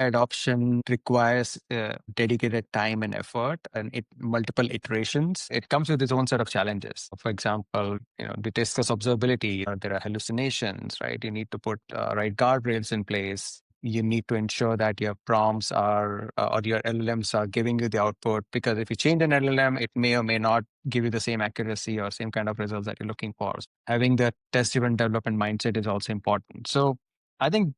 adoption requires dedicated time and effort and multiple iterations. It comes with its own set of challenges. For example, to discuss observability, there are hallucinations, right? You need to put right guardrails in place. You need to ensure that your prompts are or your LLMs are giving you the output, because if you change an LLM, it may or may not give you the same accuracy or same kind of results that you're looking for. Having the test-driven development mindset is also important. So I think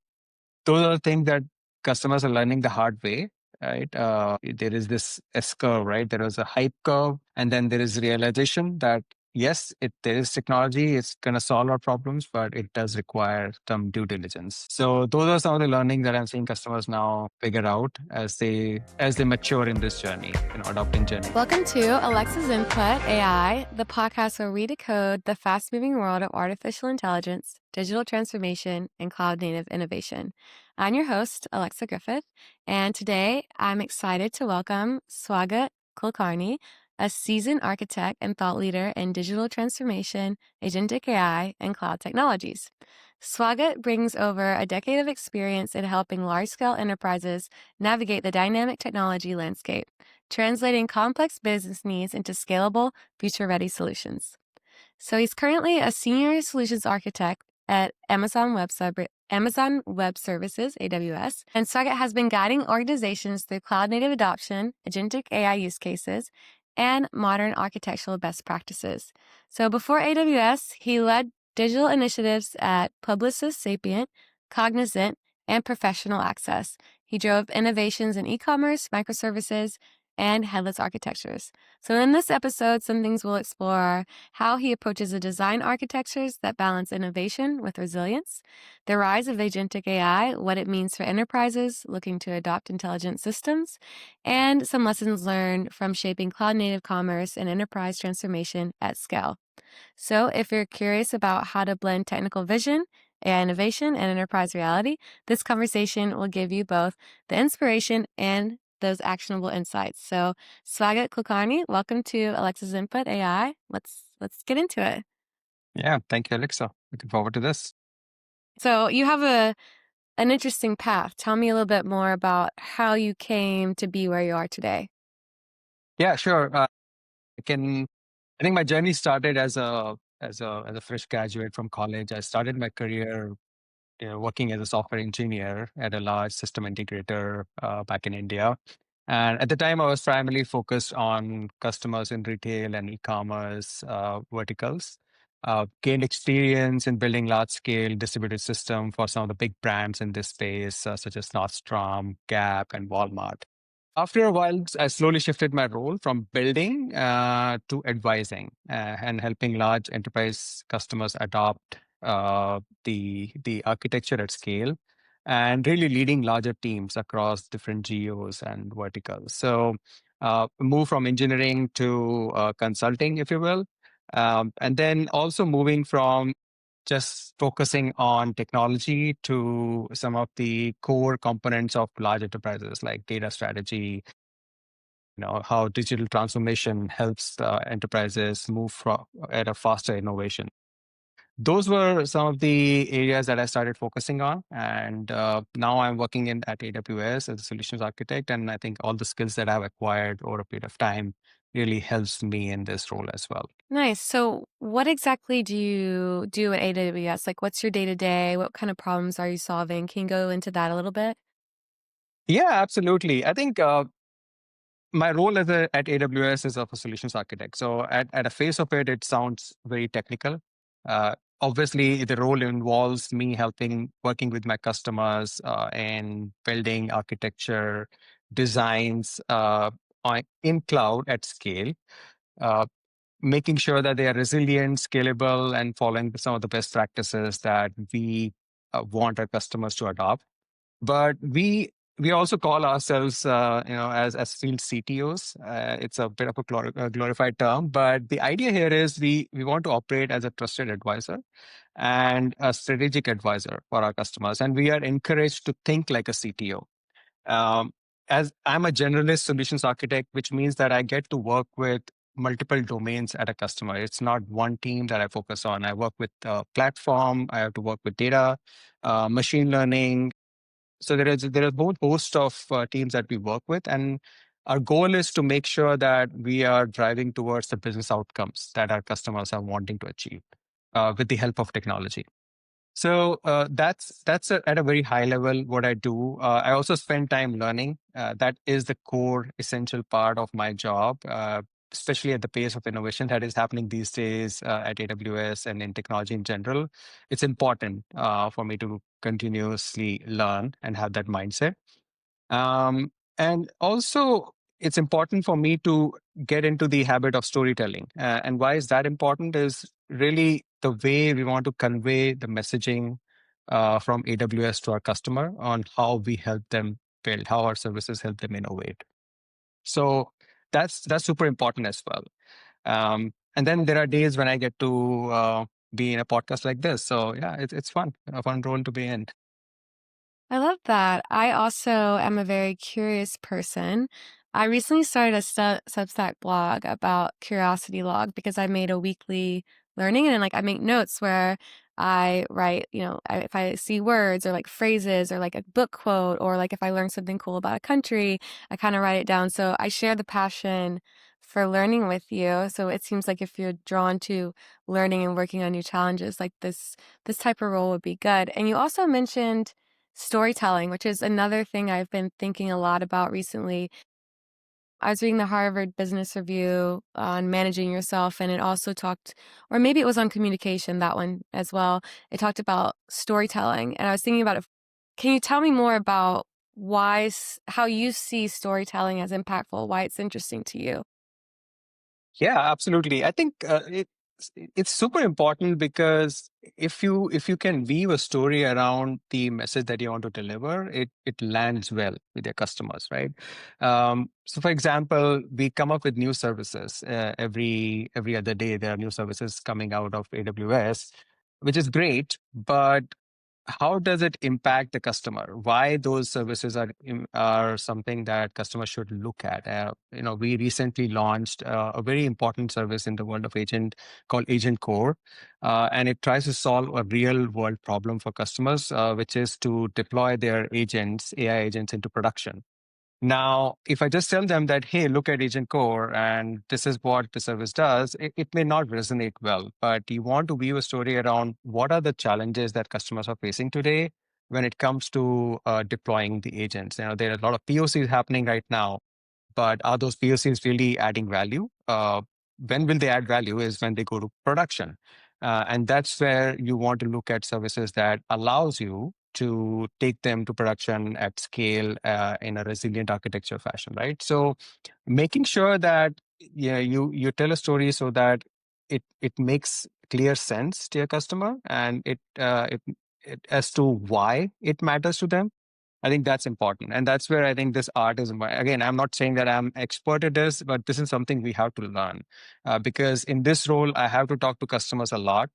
those are things that customers are learning the hard way, right? There is this S curve, right? There is a hype curve, and then there is realization that yes, there is technology, it's going to solve our problems, but it does require some due diligence. So those are some of the learning that I'm seeing customers now figure out as they mature in this journey, adopting journey. Welcome to Alexa's Input AI, the podcast where we decode the fast-moving world of artificial intelligence, digital transformation, and cloud-native innovation. I'm your host, Alexa Griffith, and today I'm excited to welcome Swagat Kulkarni, a seasoned architect and thought leader in digital transformation, agentic AI, and cloud technologies. Swagat brings over a decade of experience in helping large-scale enterprises navigate the dynamic technology landscape, translating complex business needs into scalable, future-ready solutions. So he's currently a senior solutions architect at Amazon Web Services, AWS, and Swagat has been guiding organizations through cloud-native adoption, agentic AI use cases, and modern architectural best practices. So before AWS, he led digital initiatives at Publicis Sapient, Cognizant, and Professional Access. He drove innovations in e-commerce, microservices, and headless architectures. So in this episode, some things we'll explore are how he approaches the design architectures that balance innovation with resilience, the rise of agentic AI, what it means for enterprises looking to adopt intelligent systems, and some lessons learned from shaping cloud-native commerce and enterprise transformation at scale. So if you're curious about how to blend technical vision, AI innovation, and enterprise reality, this conversation will give you both the inspiration and those actionable insights. So Swagat Kulkarni, welcome to Alexa's Input AI. Let's get into it. Yeah, thank you, Alexa. Looking forward to this. So you have an interesting path. Tell me a little bit more about how you came to be where you are today. Yeah, sure. I think my journey started as a fresh graduate from college. I started my career working as a software engineer at a large system integrator back in India. And at the time, I was primarily focused on customers in retail and e-commerce verticals. Gained experience in building large-scale distributed system for some of the big brands in this space, such as Nordstrom, Gap, and Walmart. After a while, I slowly shifted my role from building to advising and helping large enterprise customers adopt the architecture at scale, and really leading larger teams across different geos and verticals. So move from engineering to consulting, if you will. And then also moving from just focusing on technology to some of the core components of large enterprises like data strategy, how digital transformation helps enterprises move at a faster innovation. Those were some of the areas that I started focusing on. And now I'm working at AWS as a solutions architect. And I think all the skills that I've acquired over a period of time really helps me in this role as well. Nice. So what exactly do you do at AWS? Like, what's your day-to-day? What kind of problems are you solving? Can you go into that a little bit? Yeah, absolutely. I think my role at AWS is of a solutions architect. So at a face of it, it sounds very technical. Obviously, the role involves me working with my customers and building architecture designs in cloud at scale, uh, making sure that they are resilient, scalable, and following some of the best practices that we want our customers to adopt. But we also call ourselves, as field CTOs. It's a bit of a glorified term, but the idea here is we want to operate as a trusted advisor and a strategic advisor for our customers, and we are encouraged to think like a CTO. Um, as I'm a generalist solutions architect, which means that I get to work with multiple domains at a customer. It's not one team that I focus on. I work with platform. I have to work with data, machine learning, So there are both host of teams that we work with, and our goal is to make sure that we are driving towards the business outcomes that our customers are wanting to achieve with the help of technology. So at a very high level what I do. I also spend time learning. That is the core essential part of my job, especially at the pace of innovation that is happening these days at AWS and in technology in general. It's important for me to continuously learn and have that mindset. Um, and also, it's important for me to get into the habit of storytelling. And why is that important? Is really the way we want to convey the messaging from AWS to our customer on how we help them build, how our services help them innovate. So that's super important as well. And then there are days when I get to be in a podcast like this. So yeah, it's fun, a fun role to be in. I love that. I also am a very curious person. I recently started a Substack blog about Curiosity Log because I made a weekly learning and then like I make notes where I write, if I see words or like phrases or like a book quote or like if I learn something cool about a country, I kind of write it down. So I share the passion for learning with you. So it seems like if you're drawn to learning and working on new challenges, like this type of role would be good. And you also mentioned storytelling, which is another thing I've been thinking a lot about recently. I was reading the Harvard Business Review on managing yourself, and it also talked, or maybe it was on communication, that one as well. It talked about storytelling, and I was thinking about it. Can you tell me more about how you see storytelling as impactful, why it's interesting to you? Yeah, absolutely. I think it's super important because if you can weave a story around the message that you want to deliver, it lands well with your customers, right? So, for example, we come up with new services every other day. There are new services coming out of AWS, which is great, but how does it impact the customer? Why those services are something that customers should look at? We recently launched a very important service in the world of agent called Agent Core, and it tries to solve a real world problem for customers, which is to deploy their agents, AI agents, into production. Now, if I just tell them that, hey, look at Agent Core and this is what the service does, it may not resonate well. But you want to weave a story around what are the challenges that customers are facing today when it comes to deploying the agents. There are a lot of POCs happening right now, but are those POCs really adding value? When will they add value is when they go to production. And that's where you want to look at services that allows you to take them to production at scale in a resilient architecture fashion, right? So making sure that you tell a story so that it makes clear sense to your customer and it as to why it matters to them. I think that's important. And that's where I think this art is. Again, I'm not saying that I'm expert at this, but this is something we have to learn. Because in this role, I have to talk to customers a lot.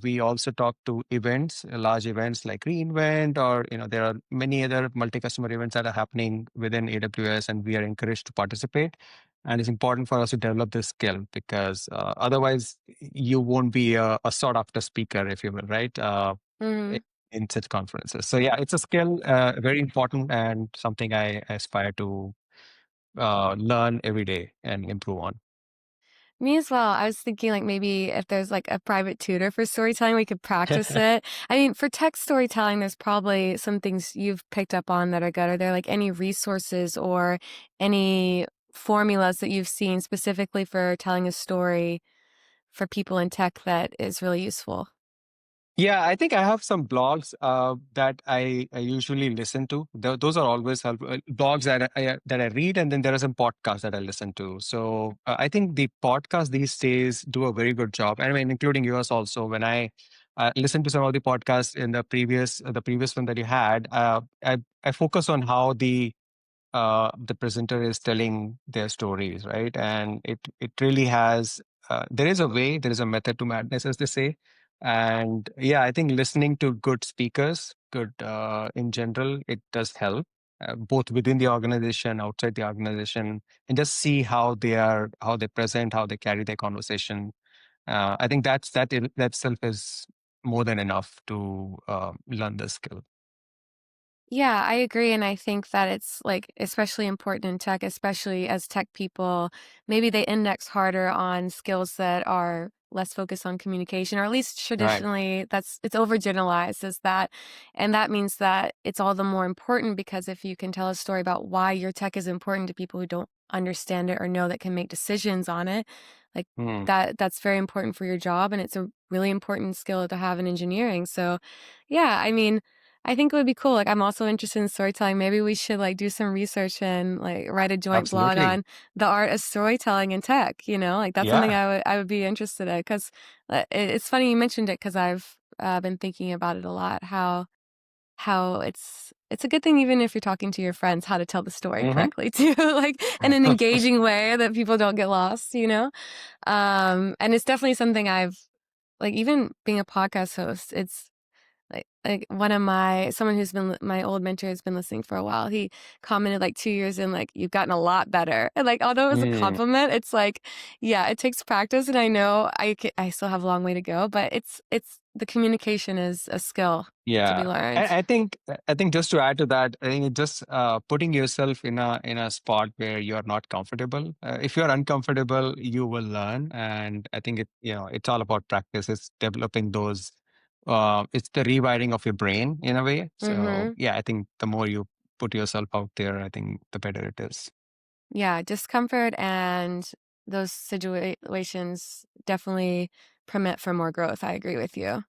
We also talk to events, large events like reInvent, or there are many other multi-customer events that are happening within AWS, and we are encouraged to participate. And it's important for us to develop this skill because otherwise you won't be a sought after speaker, if you will, right? Mhm. In such conferences. So yeah, it's a skill, very important and something I aspire to learn every day and improve on. Me as well. I was thinking like maybe if there's like a private tutor for storytelling, we could practice it. I mean, for text storytelling, there's probably some things you've picked up on that are good. Are there like any resources or any formulas that you've seen specifically for telling a story for people in tech that is really useful? Yeah, I think I have some blogs that I usually listen to. Those are always helpful. Blogs that I read, and then there are some podcasts that I listen to. So I think the podcasts these days do a very good job. I mean, including yours also. When I listen to some of the podcasts in the previous one that you had, I focus on how the presenter is telling their stories, right? And it really has. There is a method to madness, as they say. And yeah, I think listening to good speakers, good in general, it does help. Both within the organization, outside the organization, and just see how they present, how they carry their conversation. I think that itself is more than enough to learn the skill. Yeah, I agree. And I think that it's like especially important in tech, especially as tech people, maybe they index harder on skills that are less focused on communication, or at least Right. traditionally it's overgeneralized as that. And that means that it's all the more important because if you can tell a story about why your tech is important to people who don't understand it or know that can make decisions on it, like Hmm. that's very important for your job. And it's a really important skill to have in engineering. So yeah, I mean, I think it would be cool. Like, I'm also interested in storytelling. Maybe we should like do some research and like write a joint blog Absolutely. on the art of storytelling in tech. You know, like that's something Yeah. I would be interested in because it's funny you mentioned it because I've been thinking about it a lot. How it's a good thing even if you're talking to your friends how to tell the story Hmm. correctly too, like in an engaging way that people don't get lost. You know, and it's definitely something I've like even being a podcast host. It's like one of someone who's been my old mentor has been listening for a while. He commented like 2 years in, like, you've gotten a lot better. And like, although it was a Mm. compliment, it's like, yeah, it takes practice. And I know I still have a long way to go, but it's the communication is a skill to be Yeah, learned. I think just to add to that, I think it's just putting yourself in a spot where you are not comfortable. If you are uncomfortable, you will learn, and I think it's all about practice. It's developing those. It's the rewiring of your brain in a way. So Mm-hmm. yeah, I think the more you put yourself out there, I think the better it is. Yeah, discomfort and those situations definitely permit for more growth. I agree with you.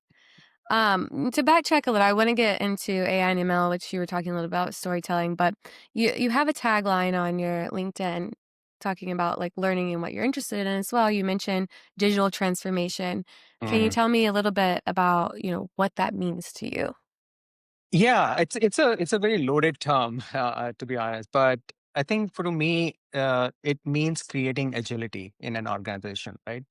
To backtrack a little, I want to get into AI and ML, which you were talking a little about storytelling, but you have a tagline on your LinkedIn talking about like learning and what you're interested in as well. You mentioned digital transformation. Can you Mm-hmm. tell me a little bit about, what that means to you? Yeah, it's a very loaded term, to be honest. But I think for me, it means creating agility in an organization, right?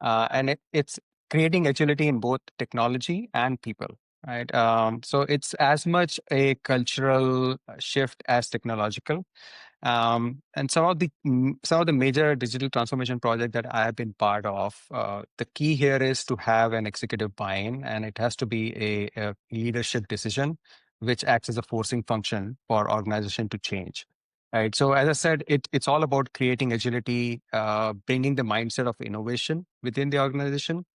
And it's creating agility in both technology and people, right? So it's as much a cultural shift as technological. And some of the major digital transformation projects that I have been part of, the key here is to have an executive buy-in, and it has to be a leadership decision, which acts as a forcing function for organization to change. Right. So as I said, it's all about creating agility, bringing the mindset of innovation within the organization,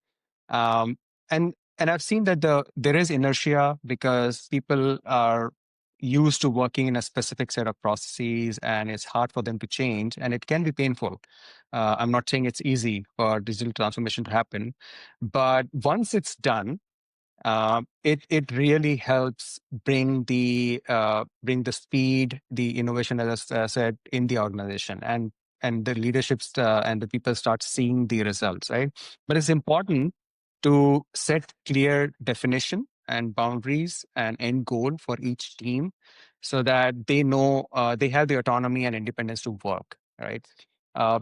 um, and I've seen that there is inertia because people are used to working in a specific set of processes, and it's hard for them to change, and it can be painful. I'm not saying it's easy for digital transformation to happen, but once it's done, it really helps bring the speed, the innovation, as I said, in the organization, and the leaderships and the people start seeing the results, right? But it's important to set clear definition and boundaries and end goal for each team, so that they know they have the autonomy and independence to work, right? Uh,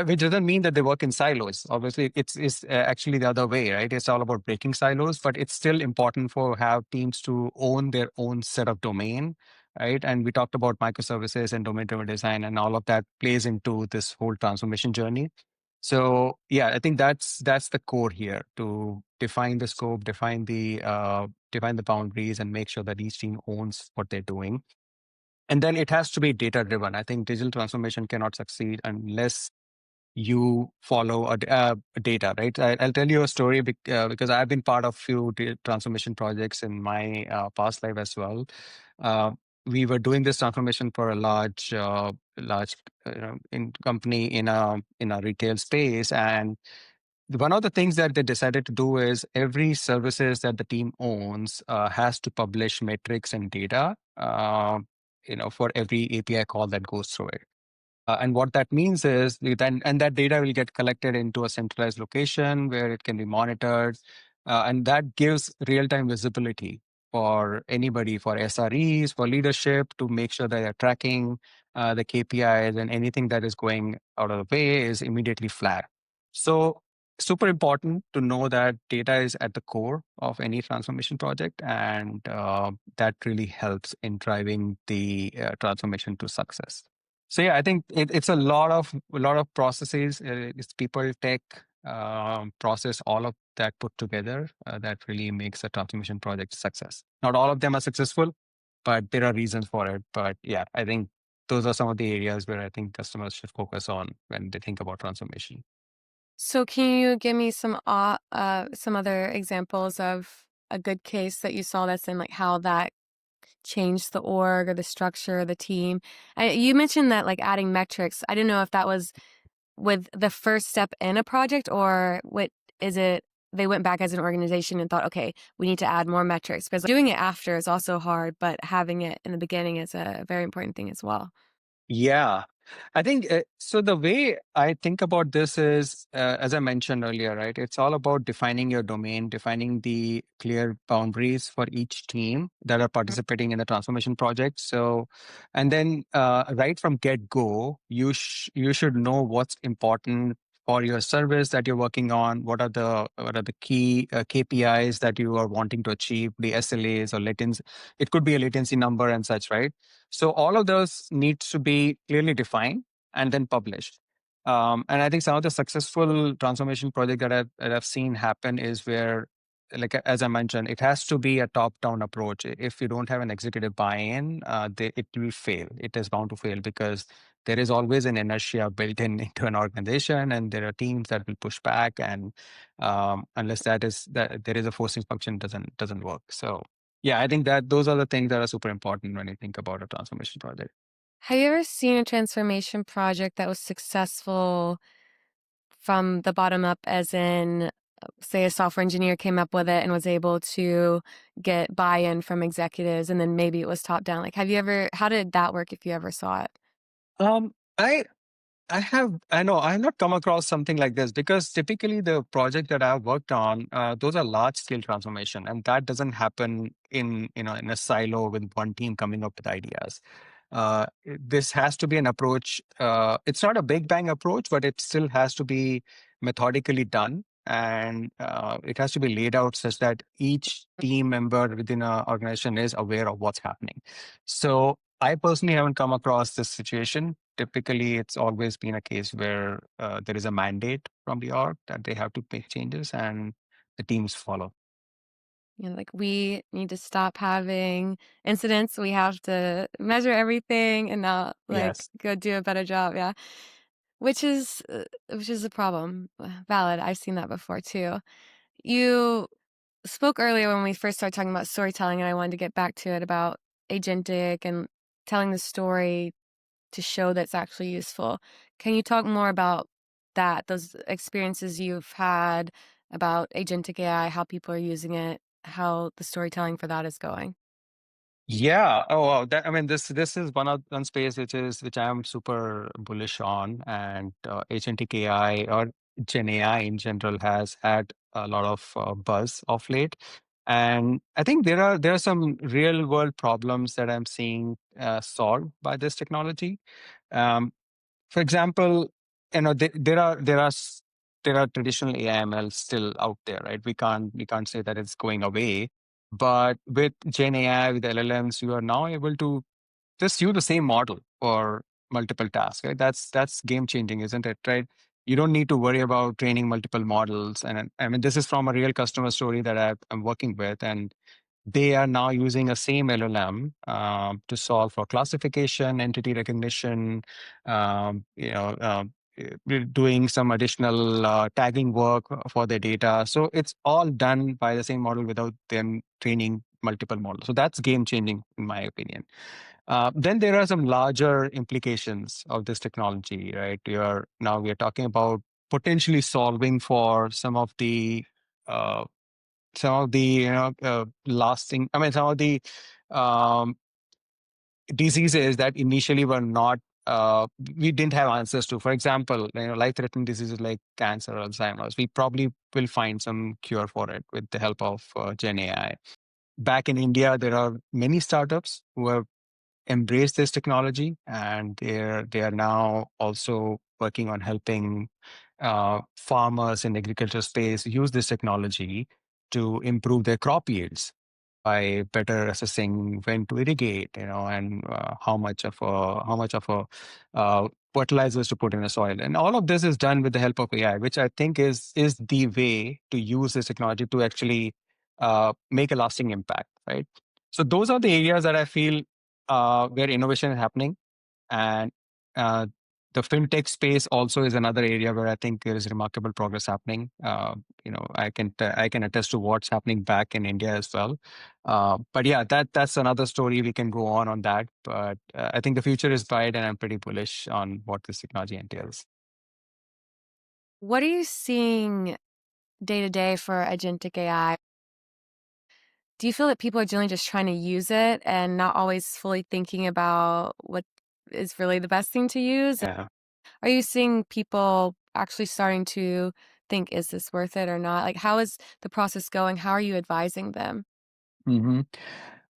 which doesn't mean that they work in silos. Obviously, it's actually the other way, right? It's all about breaking silos, but it's still important for have teams to own their own set of domain, right? And we talked about microservices and domain-driven design, and all of that plays into this whole transformation journey. So yeah, I think that's the core here, to define the scope, define the boundaries, and make sure that each team owns what they're doing. And then it has to be data driven. I think digital transformation cannot succeed unless you follow data, right? I'll tell you a story because I've been part of few transformation projects in my past life as well. Uh, we were doing this transformation for a large company in a retail space, and one of the things that they decided to do is every services that the team owns has to publish metrics and data, for every API call that goes through it. And what that means is and that data will get collected into a centralized location where it can be monitored. And that gives real time visibility for anybody, for SREs, for leadership, to make sure that they're tracking the KPIs, and anything that is going out of the way is immediately flagged. So, super important to know that data is at the core of any transformation project, and that really helps in driving the transformation to success. So yeah, I think it's a lot of processes. It's people, tech, process, all of that put together that really makes a transformation project a success. Not all of them are successful, but there are reasons for it. But yeah, I think those are some of the areas where I think customers should focus on when they think about transformation. So can you give me some other examples of a good case that you saw that's in like how that changed the org or the structure of the team? You mentioned that like adding metrics. I didn't know if that was with the first step in a project or what is it they went back as an organization and thought, okay, we need to add more metrics because doing it after is also hard, but having it in the beginning is a very important thing as well. Yeah, I think so. The way I think about this is, as I mentioned earlier, right? It's all about defining your domain, defining the clear boundaries for each team that are participating in the transformation project. So, and then right from get go, you should know what's important for your service that you're working on. What are the key KPIs that you are wanting to achieve, the SLAs or latency. It could be a latency number and such, right? So all of those needs to be clearly defined and then published. And I think some of the successful transformation projects that I've seen happen is where, like as I mentioned, it has to be a top-down approach. If you don't have an executive buy-in, it will fail. It is bound to fail because there is always an inertia built in into an organization, and there are teams that will push back, and unless that there is a forcing function, doesn't work. So yeah, I think that those are the things that are super important when you think about a transformation project. Have you ever seen a transformation project that was successful from the bottom up, as in, say, a software engineer came up with it and was able to get buy-in from executives, and then maybe it was top down? Like, how did that work if you ever saw it? Um, I I know I have not come across something like this because typically the project that I've worked on, those are large scale transformation, and that doesn't happen in a silo with one team coming up with ideas. This has to be an approach. It's not a big bang approach, but it still has to be methodically done, and it has to be laid out such that each team member within an organization is aware of what's happening. So I personally haven't come across this situation. Typically, it's always been a case where there is a mandate from the org that they have to make changes, and the teams follow. You know, like, we need to stop having incidents. We have to measure everything and not like Yes. go do a better job. Yeah. Which is a problem. Valid. I've seen that before too. You spoke earlier when we first started talking about storytelling, and I wanted to get back to it about agentic and telling the story to show that's actually useful. Can you talk more about that, those experiences you've had about agentic AI, how people are using it, how the storytelling for that is going? Yeah. Oh, wow. I mean, this is one space which I am super bullish on, and agentic AI or Gen AI in general has had a lot of buzz of late, and I think there are some real world problems that I'm seeing solved by this technology. Um, For example, there are traditional AIML still out there, right? We can't say that it's going away, but with Gen AI, with LLMs, you are now able to just use the same model for multiple tasks, right? That's game changing, isn't it? Right? You don't need to worry about training multiple models. And I mean, this is from a real customer story that I'm working with, and they are now using a same LLM to solve for classification, entity recognition, you know, doing some additional tagging work for their data. So it's all done by the same model without them training multiple models. So that's game changing, in my opinion. Then there are some larger implications of this technology, right? We are talking about potentially solving for uh, some of the lasting. I mean, some of the um, diseases that initially were not. We didn't have answers to. For example, life-threatening diseases like cancer or Alzheimer's. We probably will find some cure for it with the help of Gen AI. Back in India, there are many startups who have embraced this technology, and they are now also working on helping farmers in the agriculture space use this technology to improve their crop yields by better assessing when to irrigate, and how much of a fertilizers to put in the soil, and all of this is done with the help of AI, which I think is the way to use this technology to actually make a lasting impact, right? So those are the areas that I feel where innovation is happening. And uh, the fintech space also is another area where I think there is remarkable progress happening. I can attest to what's happening back in India as well. But yeah, that's another story. We can go on that. But I think the future is bright, and I'm pretty bullish on what this technology entails. What are you seeing day to day for agentic AI? Do you feel that people are generally just trying to use it and not always fully thinking about what is really the best thing to use? Yeah. Are you seeing people actually starting to think, is this worth it or not? Like, how is the process going? How are you advising them? hmm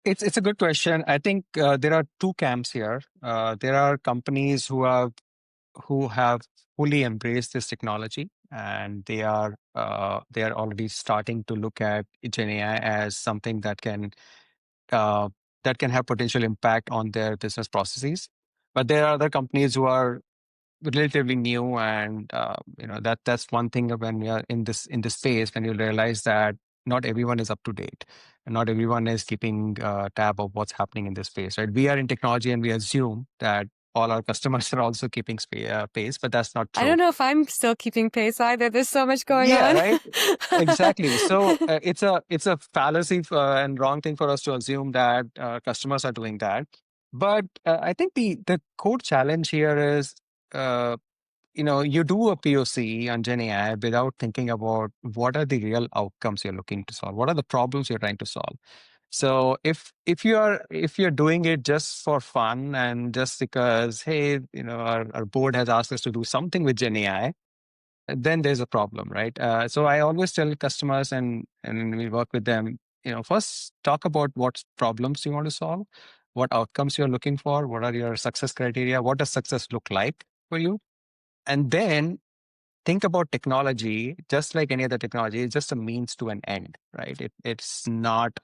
it's a good question. I think there are two camps here. There are companies who have fully embraced this technology, and they are already starting to look at Gen AI as something uh, that can have potential impact on their business processes. But there are other companies who are relatively new, and that's one thing when we are in this space, when you realize that not everyone is up to date and not everyone is keeping tab of what's happening in this space, right? We are in technology and we assume that all our customers are also keeping pace, but that's not I true. don't know if I'm still keeping pace either. There's so much going Yeah, on. right. Exactly. So it's a fallacy and wrong thing for us to assume that customers are doing that. But I think the core challenge here is uh, you do a POC on Gen AI without thinking about what are the real outcomes you're looking to solve. What are the problems you're trying to solve? So if you're doing it just for fun and just because, hey, our board has asked us to do something with Gen AI, then there's a problem, right? So I always tell customers, and we work with them, first talk about what problems you want to solve, what outcomes you're looking for, what are your success criteria, what does success look like for you, and then think about technology just like any other technology. It's just a means to an end, right? It's not,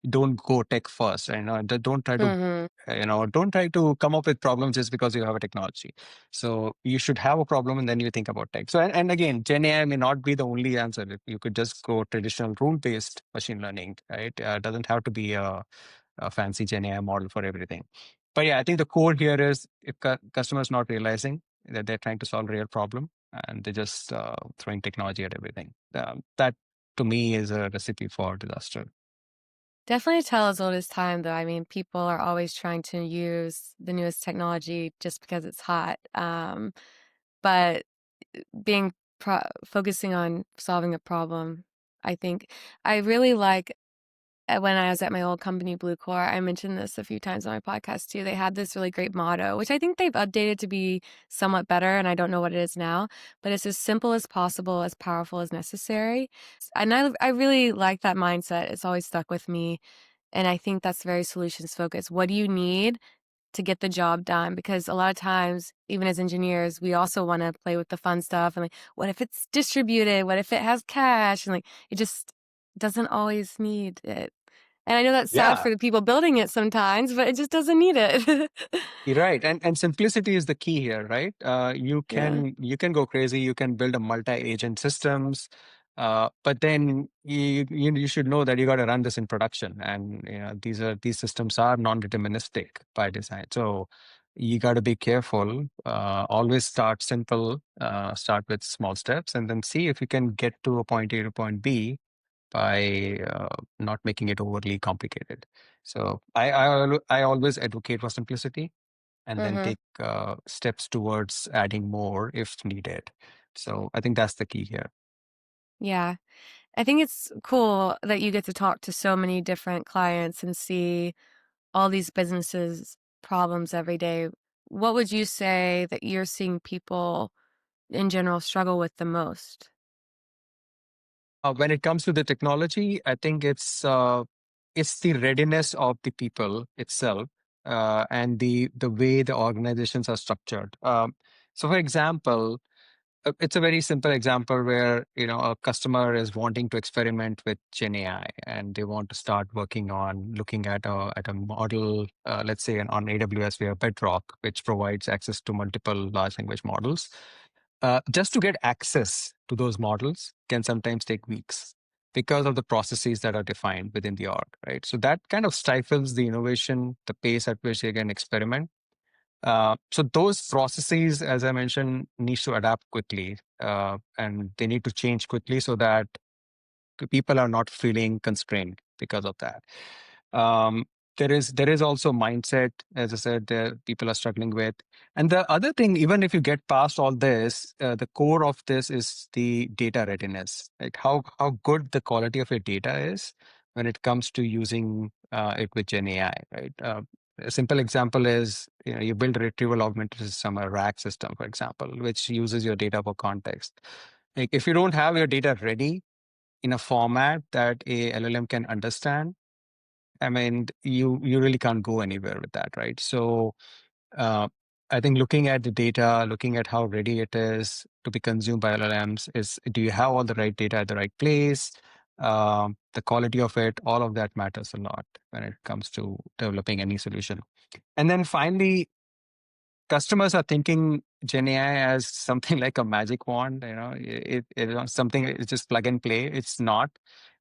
don't go tech first. Don't try to, hmm don't try to come up with problems just because you have a technology. So you should have a problem and then you think about tech. So, and again, Gen AI may not be the only answer. You could just go traditional rule-based machine learning, right? It doesn't have to be a fancy Gen AI model for everything. But yeah, I think the core here is if customers not realizing that they're trying to solve a real problem and they're just throwing technology at everything. That to me is a recipe for disaster. Definitely a tale as old as time, though. I mean, people are always trying to use the newest technology just because it's hot. But being focusing on solving a problem, I think I really like when I was at my old company, Blue Core, I mentioned this a few times on my podcast too. They had this really great motto, which I think they've updated to be somewhat better, and I don't know what it is now, but it's as simple as possible, as powerful as necessary. And I really like that mindset. It's always stuck with me. And I think that's very solutions focused. What do you need to get the job done? Because a lot of times, even as engineers, we also want to play with the fun stuff and like, what if it's distributed? What if it has cache? And like, it just doesn't always need it. And I know that's sad Yeah, for the people building it sometimes, but it just doesn't need it. you're right, and simplicity is the key here, right? You Yeah. can go crazy. You can build a multi-agent systems, but then you should know that you got to run this in production, and these systems are non-deterministic by design. So you got to be careful. Always start simple. Start with small steps, and then see if you can get to a point A to point B by not making it overly complicated. So I always advocate for simplicity and then hmm take steps towards adding more if needed. So I think that's the key here. Yeah. I think it's cool that you get to talk to so many different clients and see all these businesses' problems every day. What would you say that you're seeing people in general struggle with the most? When it comes to the technology, I think it's the readiness of the people itself, and the way the organizations are structured. So, for example, it's a very simple example where a customer is wanting to experiment with Gen AI and they want to start working on looking at a model. Let's say on AWS we have Bedrock, which provides access to multiple large language models. Just to get access to those models can sometimes take weeks. because of the processes that are defined within the org, right? So that kind of stifles the innovation, the pace at which they can experiment. So those processes, as I mentioned, needs to adapt quickly, and they need to change quickly so that people are not feeling constrained because of that. Um, there is also mindset, as I said, that people are struggling with. And the other thing, even if you get past all this, the core of this is the data readiness, like how good the quality of your data is when it comes to using it with Gen AI, right? A simple example is, you build a retrieval augmented system, a RAG system, for example, which uses your data for context. Like if you don't have your data ready in a format that a LLM can understand, I mean, you really can't go anywhere with that, right? So uh, I think looking at the data, looking at how ready it is to be consumed by LLMs is, do you have all the right data at the right place? The quality of it, all of that matters a lot when it comes to developing any solution. And then finally, customers are thinking Gen AI as something like a magic wand. It's something, it's just plug and play. It's not.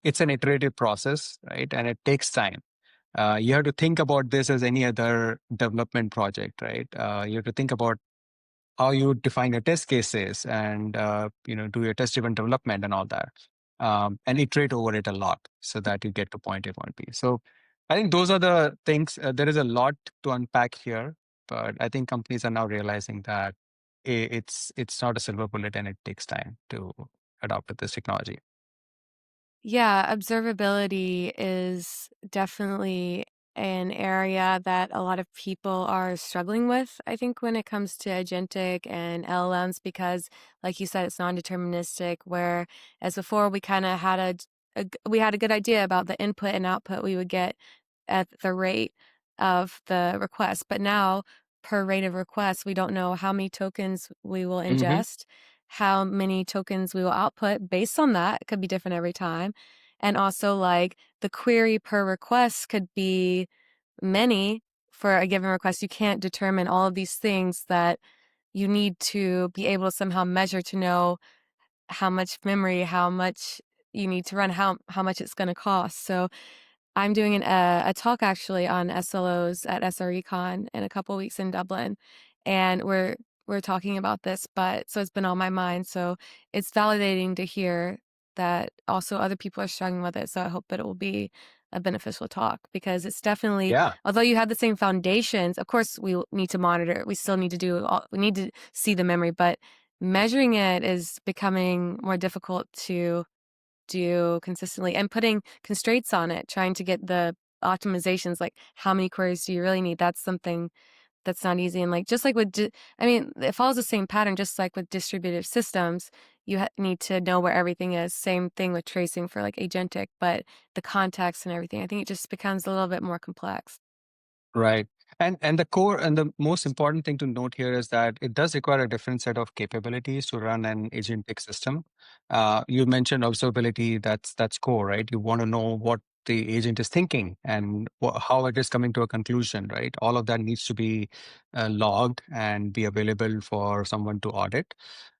It's an iterative process, right? And it takes time. You have to think about this as any other development project, right? You have to think about how you define your test cases and do your test driven development and all that, and iterate over it a lot so that you get to point A, point B. So I think those are the things. There is a lot to unpack here, but I think companies are now realizing that it's not a silver bullet and it takes time to adopt to this technology. Yeah, observability is definitely an area that a lot of people are struggling with, I think, when it comes to agentic and LLMs, because, like you said, it's non-deterministic, where as before we kind of had we had a good idea about the input and output we would get at the rate of the request. But now, per rate of request, we don't know how many tokens we will Hmm. ingest, how many tokens we will output. Based on that, it could be different every time. And also, like, the query per request could be many for a given request. You can't determine all of these things that you need to be able to somehow measure to know how much memory, how much you need to run, how much it's going to cost. So I'm doing a talk actually on SLOs at SRECon in a couple weeks in Dublin, and we're talking about this. But so it's been on my mind. So it's validating to hear that also other people are struggling with it. So I hope that it will be a beneficial talk, because it's definitely, Yeah. although you have the same foundations, of course we need to monitor. We still need to we need to see the memory, but measuring it is becoming more difficult to do consistently, and putting constraints on it, trying to get the optimizations, like how many queries do you really need? That's something that's not easy. And like, just like with, I mean, it follows the same pattern, just like with distributed systems, you need to know where everything is. Same thing with tracing for like agentic, but the context and everything, I think it just becomes a little bit more complex. Right. And the core and the most important thing to note here is that it does require a different set of capabilities to run an agentic system. You mentioned observability, that's core, right? You want to know what the agent is thinking and how it is coming to a conclusion, right? All of that needs to be logged and be available for someone to audit.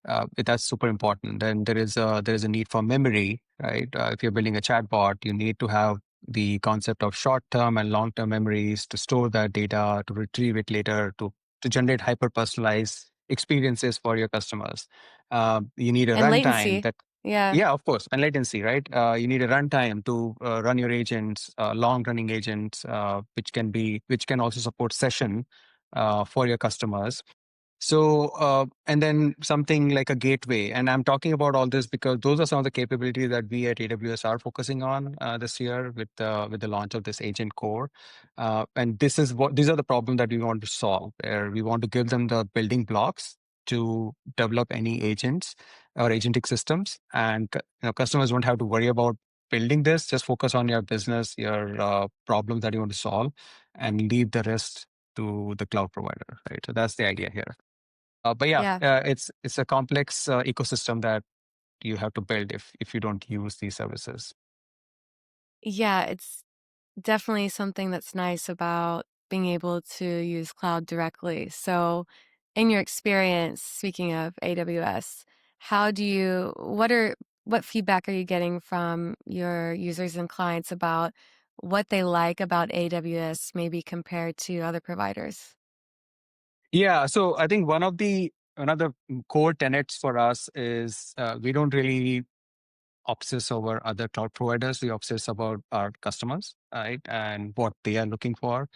That's super important. Then there is a need for memory, right? If you're building a chatbot, you need to have the concept of short-term and long-term memories to store that data, to retrieve it later, to generate hyper-personalized experiences for your customers. You need a And runtime latency. that, Yeah. yeah, of course, and latency, right? You need a runtime to run your agents, long-running agents, which can also support session for your customers. So, and then something like a gateway. And I'm talking about all this because those are some of the capabilities that we at AWS are focusing on this year with the launch of this agent core. And these are the problems that we want to solve, where we want to give them the building blocks to develop any agents or agentic systems. And customers don't have to worry about building this. Just focus on your business, your problems that you want to solve, and leave the rest to the cloud provider, right? So that's the idea here. But yeah, Yeah. it's a complex ecosystem that you have to build if you don't use these services. Yeah. It's definitely something that's nice about being able to use cloud directly. So, in your experience, speaking of AWS, what are what feedback are you getting from your users and clients about what they like about AWS maybe compared to other providers? Yeah, so I think one of the core tenets for us is we don't really obsess over other cloud providers. We obsess about our customers, right, and what they are looking for.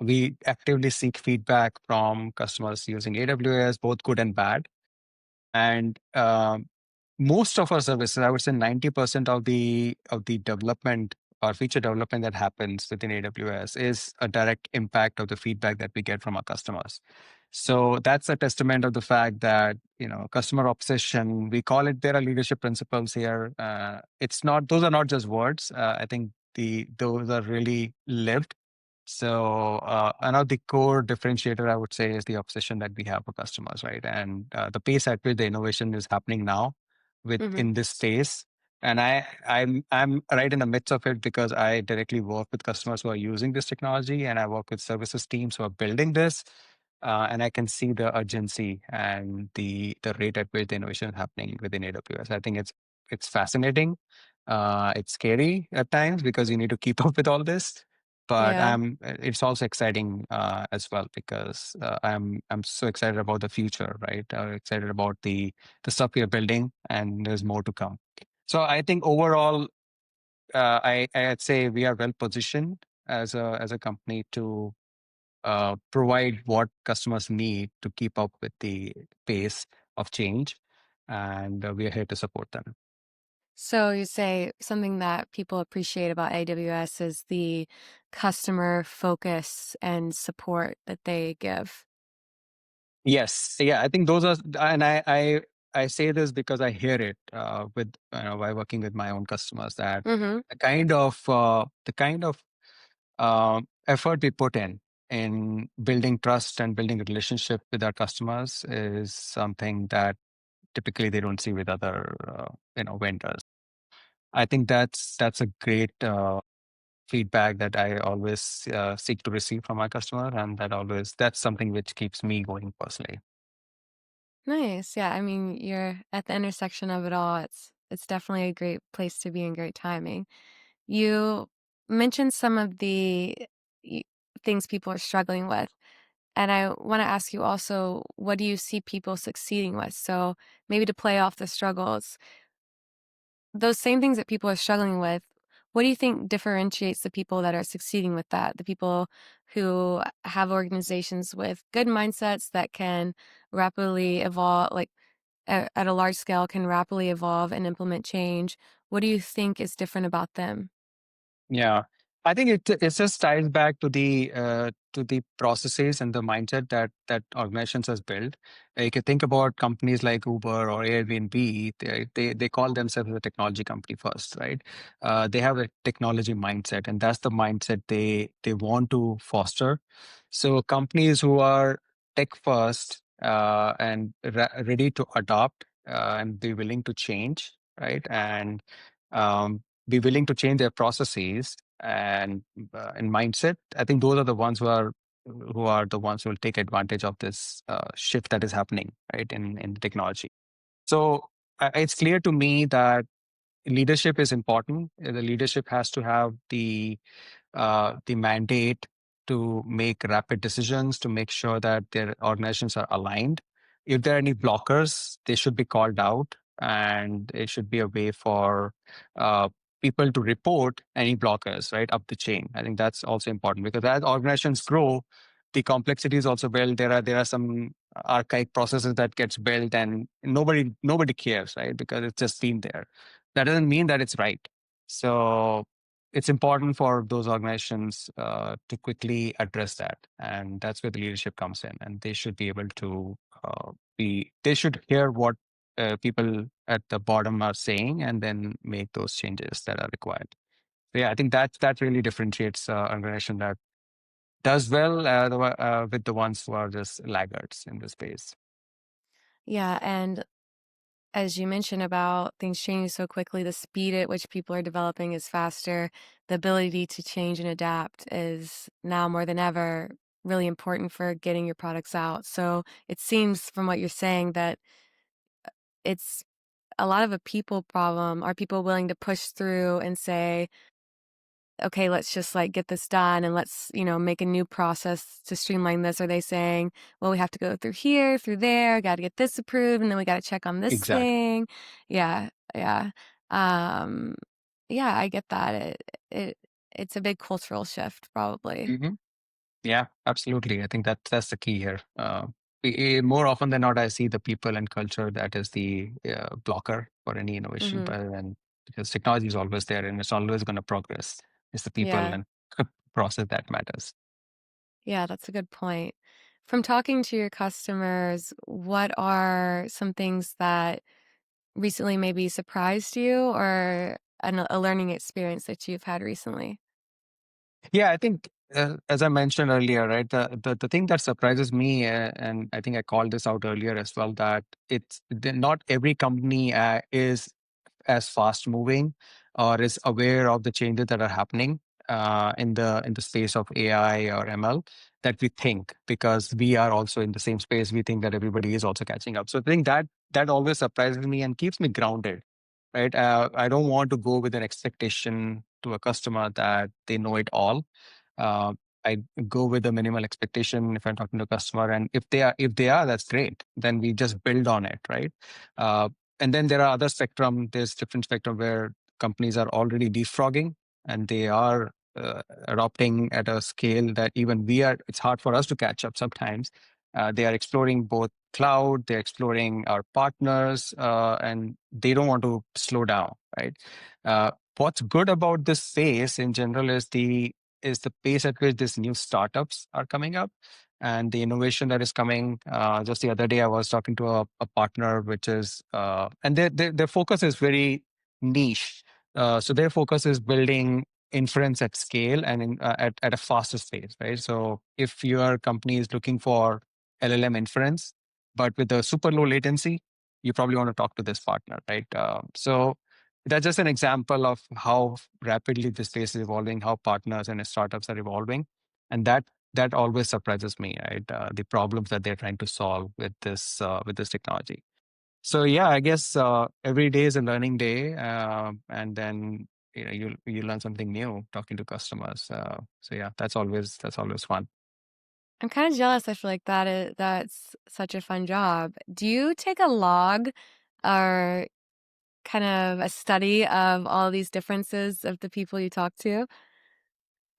We actively seek feedback from customers using AWS, both good and bad. And most of our services, I would say 90% of the development or feature development that happens within AWS is a direct impact of the feedback that we get from our customers. So that's a testament of the fact that, customer obsession, we call it, there are leadership principles here. It's not, those are not just words. I think those are really lived. So another the core differentiator, I would say, is the obsession that we have for customers, right? And the pace at which the innovation is happening now Mhm. within this space. And I'm right in the midst of it because I directly work with customers who are using this technology, and I work with services teams who are building this. And I can see the urgency and the rate at which the innovation is happening within AWS. I think it's fascinating. It's scary at times because you need to keep up with all this, but Yeah. it's also exciting as well because I'm so excited about the future, right? Excited about the stuff we are building, and there's more to come. So I think overall, I'd say we are well positioned as a company to provide what customers need to keep up with the pace of change, and we are here to support them. So you say something that people appreciate about AWS is the customer focus and support that they give. Yes, yeah, I think those are, and I say this because I hear it with by working with my own customers that Mhm. the kind of effort we put in building trust and building a relationship with our customers is something that typically they don't see with other vendors. I think that's a great feedback that I always seek to receive from my customer, and that's something which keeps me going personally. Nice. Yeah, I mean, you're at the intersection of it all. It's definitely a great place to be and great timing. You mentioned some of the y- things people are struggling with. And I want to ask you also, what do you see people succeeding with? So maybe to play off the struggles, those same things that people are struggling with, what do you think differentiates the people that are succeeding with that? The people who have organizations with good mindsets that can rapidly evolve, like at a large scale, can rapidly evolve and implement change. What do you think is different about them? Yeah, I think it just ties back to the processes and the mindset that organizations has built. Like, you think about companies like Uber or Airbnb, they call themselves a technology company first, right? They have a technology mindset, and that's the mindset they want to foster. So companies who are tech first and ready to adopt and be willing to change, right? And be willing to change their processes and mindset. I think those are the ones who are the ones who will take advantage of this shift that is happening, right, in technology. So it's clear to me that leadership is important. The leadership has to have the mandate to make rapid decisions, to make sure that their organizations are aligned. If there are any blockers, they should be called out, and it should be a way for uh, people to report any blockers right up the chain. I think that's also important because as organizations grow, the complexity is also built. There are some archaic processes that gets built, and nobody cares, right? Because it's just been there. That doesn't mean that it's right. So it's important for those organizations to quickly address that, and that's where the leadership comes in, and they should be able to they should hear what people at the bottom are saying and then make those changes that are required. So yeah, I think that really differentiates an organization that does well with the ones who are just laggards in the space. Yeah, and as you mentioned about things changing so quickly, the speed at which people are developing is faster. The ability to change and adapt is now more than ever really important for getting your products out. So it seems from what you're saying that it's a lot of a people problem? Are people willing to push through and say, okay, let's just like get this done and let's, make a new process to streamline this? Are they saying, well, we have to go through here, through there, got to get this approved, and then we got to check on this Exactly. thing? Yeah, yeah. Um, yeah, I get that. It it's a big cultural shift, probably. Hmm. Yeah, absolutely. I think that's the key here. More often than not, I see the people and culture that is the blocker for any innovation, Hmm. rather than, because technology is always there and it's always going to progress. It's the people Yeah. and process that matters. Yeah, that's a good point. From talking to your customers, what are some things that recently maybe surprised you or a learning experience that you've had recently? Yeah, I think as I mentioned earlier, right, the thing that surprises me, and I think I called this out earlier as well, that not every company is as fast moving or is aware of the changes that are happening in the space of AI or ML that we think, because we are also in the same space. We think that everybody is also catching up. So I think that always surprises me and keeps me grounded, right? I don't want to go with an expectation to a customer that they know it all. Uh, I go with a minimal expectation if I'm talking to a customer, and if they are, that's great. Then we just build on it, right? Uh, and then there are other spectrum. There's different spectrum where companies are already leapfrogging, and they are adopting at a scale that even we are. It's hard for us to catch up sometimes. They are exploring both cloud, they're exploring our partners, and they don't want to slow down, right? What's good about this space in general is the pace at which these new startups are coming up and the innovation that is coming. Just the other day, I was talking to a partner, which is, and their focus is very niche. So their focus is building inference at scale and at a faster pace, right? So if your company is looking for LLM inference, but with a super low latency, you probably want to talk to this partner, right? So that's just an example of how rapidly this space is evolving, how partners and startups are evolving, and that always surprises me, right? The problems that they're trying to solve with this technology. So yeah, I guess every day is a learning day, and then you learn something new talking to customers. So yeah, that's always fun. I'm kind of jealous. I feel like that's such a fun job. Do you take a log or kind of a study of all these differences of the people you talk to?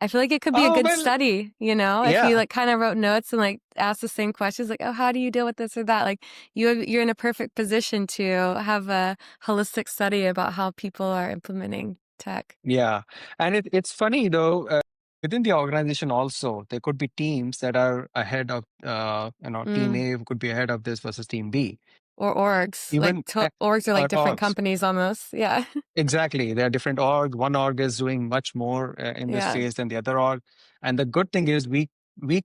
I feel like it could be a Oh good well, study, if you yeah. like kind of wrote notes and like asked the same questions, like, oh, how do you deal with this or that? Like you're in a perfect position to have a holistic study about how people are implementing tech. Yeah, and it's funny though. Within the organization, also there could be teams that are ahead of, team Mm. A could be ahead of this versus team B. Or orgs. Like Even orgs are like different orgs. companies almost. Yeah. Exactly, there are different orgs. One org is doing much more in this Yeah. phase than the other org, and the good thing is we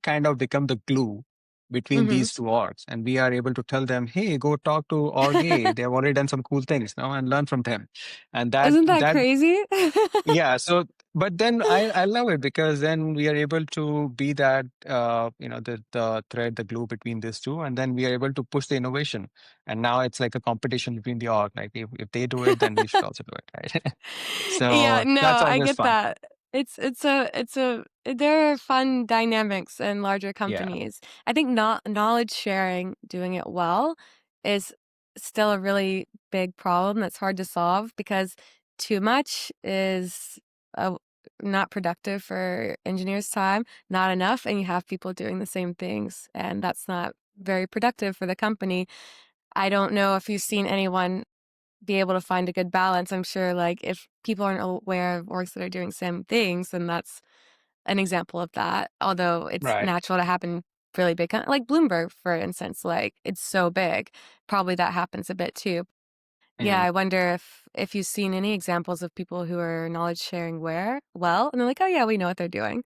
kind of become the glue between Hmm. these two orgs, and we are able to tell them, "Hey, go talk to org A. They have already done some cool things now, and learn from them." And that Isn't that that crazy? yeah, so but then I love it because then we are able to be that the thread, the glue between these two, and then we are able to push the innovation. And now it's like a competition between the org. Like if they do it, then we should also do it, right? Yeah, So no, that's I always get fun. that. It's a there are fun dynamics in larger Yeah. companies. I think not knowledge sharing, doing it well, is still a really big problem that's hard to solve because too much is uh, not productive for engineers' time, not enough, and you have people doing the same things, and that's not very productive for the company. I don't know if you've seen anyone be able to find a good balance. I'm sure, like, if people aren't aware of orgs that are doing same things, then that's an example of that. Although it's Right. natural to happen really big, like Bloomberg, for instance, like it's so big, probably that happens a bit too. Yeah, Mhm. I wonder if you've seen any examples of people who are knowledge sharing where well, and they're like, oh yeah, we know what they're doing.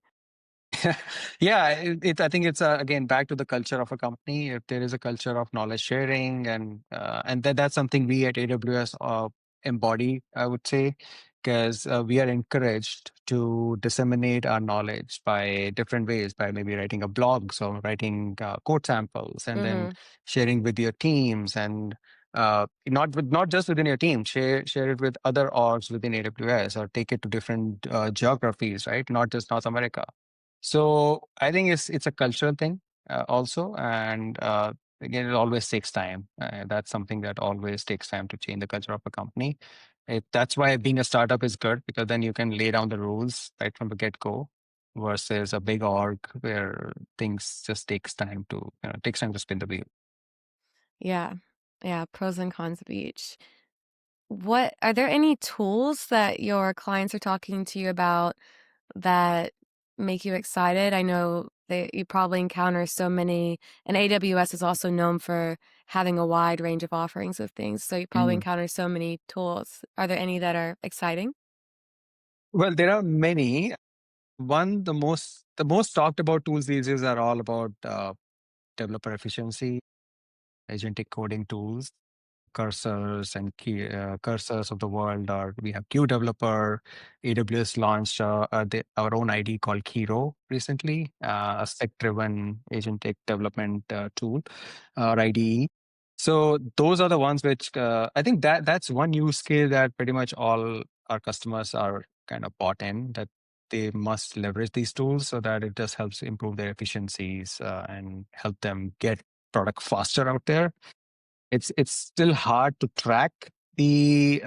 Yeah, I think it's again back to the culture of a company. If there is a culture of knowledge sharing, and that's something we at AWS embody, I would say, because we are encouraged to disseminate our knowledge by different ways, by maybe writing a blog, so writing code samples, and then Mm-hmm. sharing with your teams, and not just within your team. Share it with other orgs within AWS, or take it to different geographies, right? Not just North America. So I think it's a cultural thing also, and again, it always takes time. That's something that always takes time to change the culture of a company. That's why being a startup is good, because then you can lay down the rules right from the get go, versus a big org where things just takes time to spin the wheel. Yeah. Yeah, pros and cons of each. What are there any tools that your clients are talking to you about that make you excited? I know that you probably encounter so many, and AWS is also known for having a wide range of offerings of things, so you probably Mm. encounter so many tools. Are there any that are exciting? Well, there are many. The most talked about tools these days are all about developer efficiency, agentic coding tools, cursors of the world. Or we have Q Developer. AWS launched our own ID called Kiro recently, a spec-driven agentic development tool, or IDE. So those are the ones which I think that's one use case that pretty much all our customers are kind of bought in, that they must leverage these tools so that it just helps improve their efficiencies and help them get product faster out there. It's still hard to track the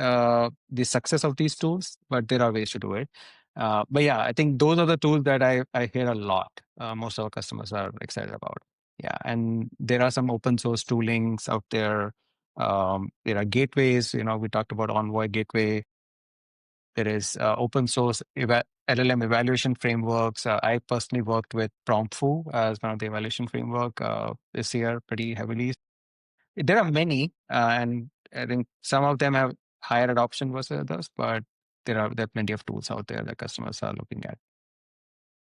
success of these tools, but there are ways to do it. But yeah, I think those are the tools that I hear a lot. Most of our customers are excited about. Yeah, and there are some open source toolings out there. There are gateways. We talked about Envoy Gateway. There is open source LLM evaluation frameworks. I personally worked with PromptFu as one of the evaluation framework this year pretty heavily. There are many, and I think some of them have higher adoption versus others, but there are plenty of tools out there that customers are looking at.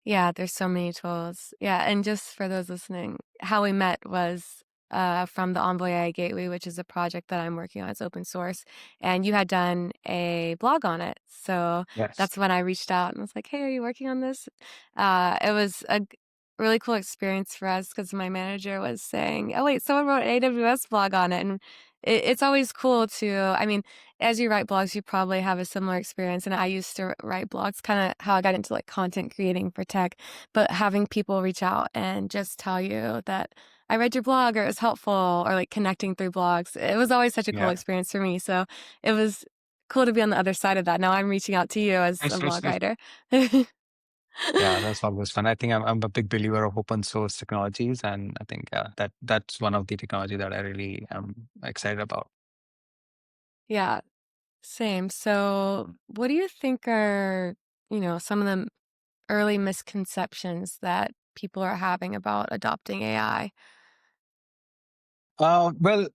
Yeah, there's so many tools. Yeah, and just for those listening, how we met was from the Envoy AI Gateway, which is a project that I'm working on. It's open source, and you had done a blog on it. So Yes. that's when I reached out and was like, "Hey, are you working on this?" It was a really cool experience for us because my manager was saying, "Oh wait, someone wrote an AWS blog on it," and it's always cool to. I mean, as you write blogs, you probably have a similar experience, and I used to write blogs, kinda how I got into, like, content creating for tech, but having people reach out and just tell you that, "I read your blog," or "It was helpful," or, like, connecting through blogs, it was always such a cool Yeah. experience for me, so it was cool to be on the other side of that. Now I'm reaching out to you as a blog writer. Yeah, that's always fun. I think I'm a big believer of open source technologies, and I think that's one of the technology that I really am excited about. Yeah, same. So, what do you think are, some of the early misconceptions that people are having about adopting AI? Well,